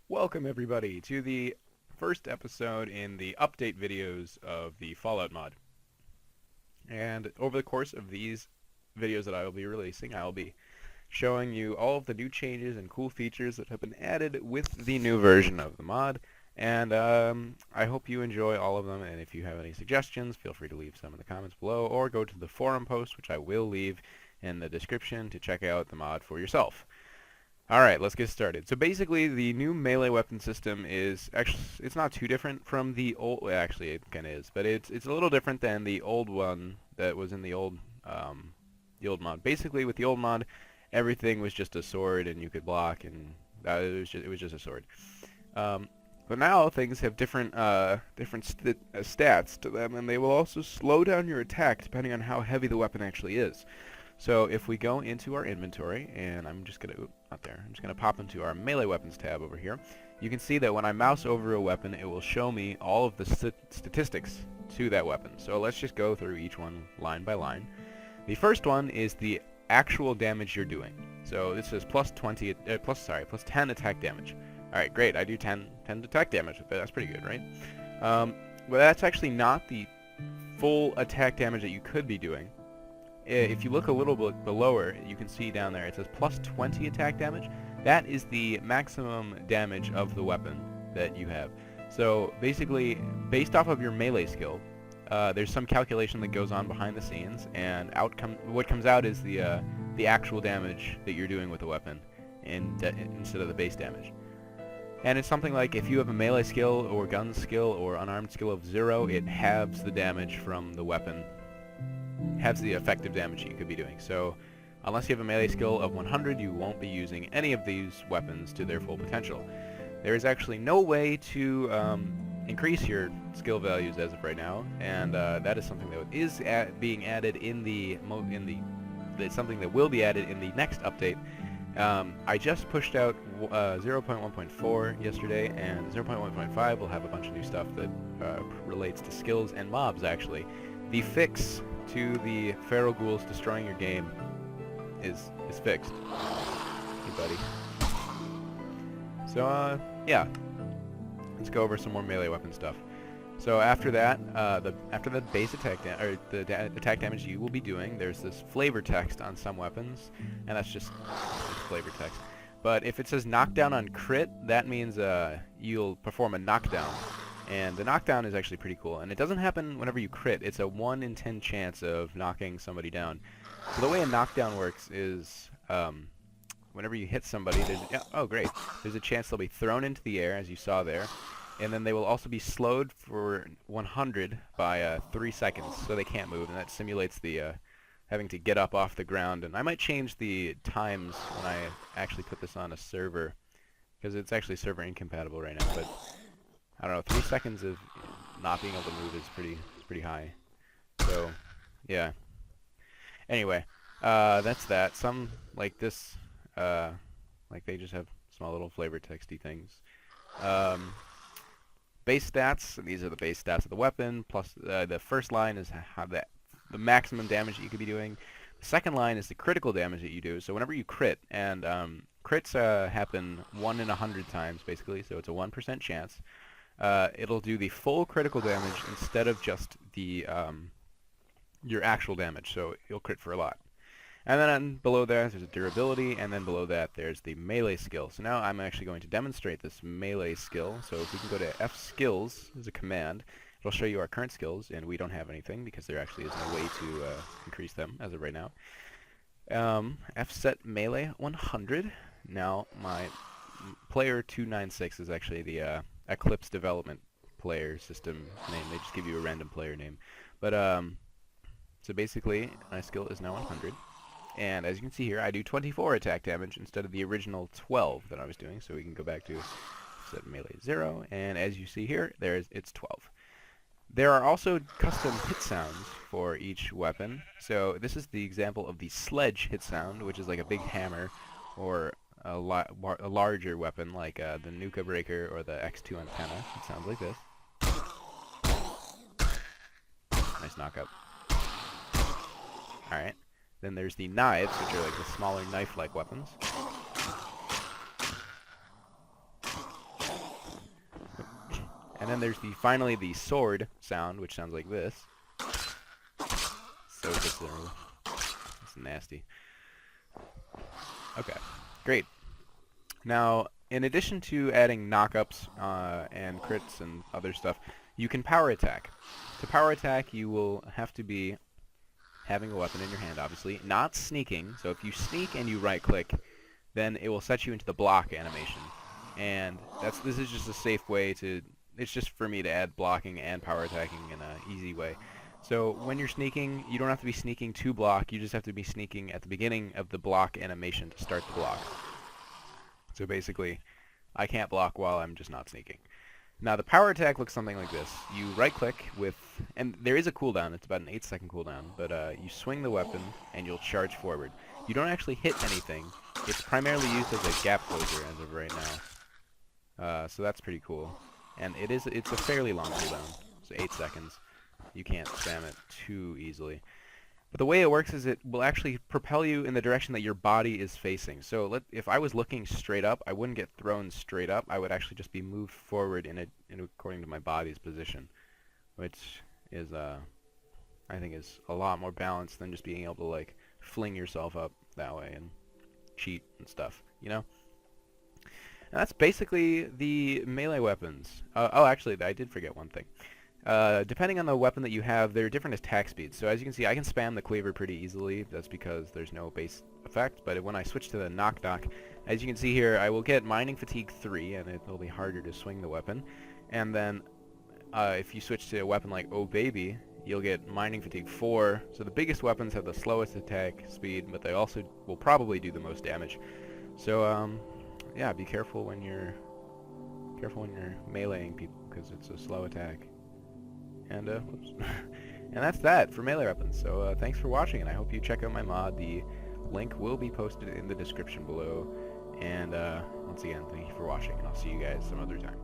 Welcome everybody to the first episode in the update videos of the Fallout mod. And over the course of these videos that I will be releasing, I will be showing you all of the new changes and cool features that have been added with the new version of the mod. And I hope you enjoy all of them, and if you have any suggestions, feel free to leave some in the comments below, or go to the forum post, which I will leave in the description, to check out the mod for yourself. Alright, let's get started. So basically, the new melee weapon system is actually, it's not too different from the old, well, actually it kind of is, but it's a little different than the old one that was in the old mod. Basically, with the old mod, everything was just a sword and you could block, and it was just a sword. But now things have different stats to them, and they will also slow down your attack depending on how heavy the weapon actually is. So if we go into our inventory, and I'm just gonna pop into our melee weapons tab over here, you can see that when I mouse over a weapon, it will show me all of the statistics to that weapon. So let's just go through each one line by line. The first one is the actual damage you're doing. So this is plus 10 attack damage. Alright, great, I do 10 attack damage with it. That's pretty good, right? But that's actually not the full attack damage that you could be doing. If you look a little bit below, you can see down there it says plus 20 attack damage. That is the maximum damage of the weapon that you have. So basically, based off of your melee skill, there's some calculation that goes on behind the scenes, and what comes out is the actual damage that you're doing with the weapon, instead of the base damage. And it's something like, if you have a melee skill or gun skill or unarmed skill of 0, it halves the damage from the weapon. Halves the effective damage you could be doing. So unless you have a melee skill of 100, you won't be using any of these weapons to their full potential. There is actually no way to increase your skill values as of right now, and that is something that is being added that's something that will be added in the next update. I just pushed out 0.1.4 yesterday, and 0.1.5 will have a bunch of new stuff that relates to skills and mobs, actually. The fix to the feral ghouls destroying your game is fixed. Hey, buddy. So, yeah. Let's go over some more melee weapon stuff. So after that, after the base attack attack damage you will be doing, there's this flavor text on some weapons, and that's just flavor text. But if it says knockdown on crit, that means you'll perform a knockdown. And the knockdown is actually pretty cool, and it doesn't happen whenever you crit. It's a 1 in 10 chance of knocking somebody down. So the way a knockdown works is, whenever you hit somebody, there's a chance they'll be thrown into the air, as you saw there, and then they will also be slowed for 100 by 3 seconds, so they can't move, and that simulates the having to get up off the ground. And I might change the times when I actually put this on a server, because it's actually server incompatible right now, but I don't know, 3 seconds of not being able to move is pretty high. So, yeah. Anyway, that's that. Some, like this, like they just have small little flavor texty things. Base stats, these are the base stats of the weapon, plus the first line is the maximum damage that you could be doing. The second line is the critical damage that you do. So whenever you crit, and crits happen 1 in 100 times, basically, so it's a 1% chance. It'll do the full critical damage instead of just the your actual damage, so you'll crit for a lot. And then below there, there's a durability, and then below that, there's the melee skill. So now I'm actually going to demonstrate this melee skill. So if we can go to F skills as a command, it'll show you our current skills, and we don't have anything because there actually isn't a way to increase them as of right now. F set melee 100. Now my player 296 is actually the Eclipse development player system name. They just give you a random player name. But so basically my skill is now 100, and as you can see here, I do 24 attack damage instead of the original 12 that I was doing. So we can go back to set melee 0, and as you see here, it's 12. There are also custom hit sounds for each weapon. So this is the example of the sledge hit sound, which is like a big hammer, or a larger weapon like the Nuka Breaker or the X2 antenna. It sounds like this. Nice knockup. Alright. Then there's the knives, which are like the smaller knife-like weapons. And then there's finally the sword sound, which sounds like this. So visceral. It's nasty. Okay, great. Now, in addition to adding knockups and crits and other stuff, you can power attack. To power attack, you will have to be having a weapon in your hand, obviously, not sneaking. So if you sneak and you right-click, then it will set you into the block animation. And this is just a safe way to... It's just for me to add blocking and power attacking in an easy way. So when you're sneaking, you don't have to be sneaking to block. You just have to be sneaking at the beginning of the block animation to start the block. So basically, I can't block while I'm just not sneaking. Now the power attack looks something like this. You right-click with, and there is a cooldown. It's about an 8-second cooldown. But you swing the weapon and you'll charge forward. You don't actually hit anything. It's primarily used as a gap closer as of right now. So that's pretty cool. And it's a fairly long cooldown. So 8 seconds. You can't spam it too easily. But the way it works is it will actually propel you in the direction that your body is facing. So if I was looking straight up, I wouldn't get thrown straight up. I would actually just be moved forward according to my body's position, which is I think is a lot more balanced than just being able to like fling yourself up that way and cheat and stuff, you know? And that's basically the melee weapons. Oh, actually, I did forget one thing. Depending on the weapon that you have, there are different attack speeds. So as you can see, I can spam the cleaver pretty easily. That's because there's no base effect. But when I switch to the knock, as you can see here, I will get Mining Fatigue 3, and it will be harder to swing the weapon. And then if you switch to a weapon like Oh Baby, you'll get Mining Fatigue 4. So the biggest weapons have the slowest attack speed, but they also will probably do the most damage. So yeah, be careful when you're meleeing people, because it's a slow attack. And whoops. And that's that for melee weapons. So thanks for watching, and I hope you check out my mod. The link will be posted in the description below. And once again, thank you for watching, and I'll see you guys some other time.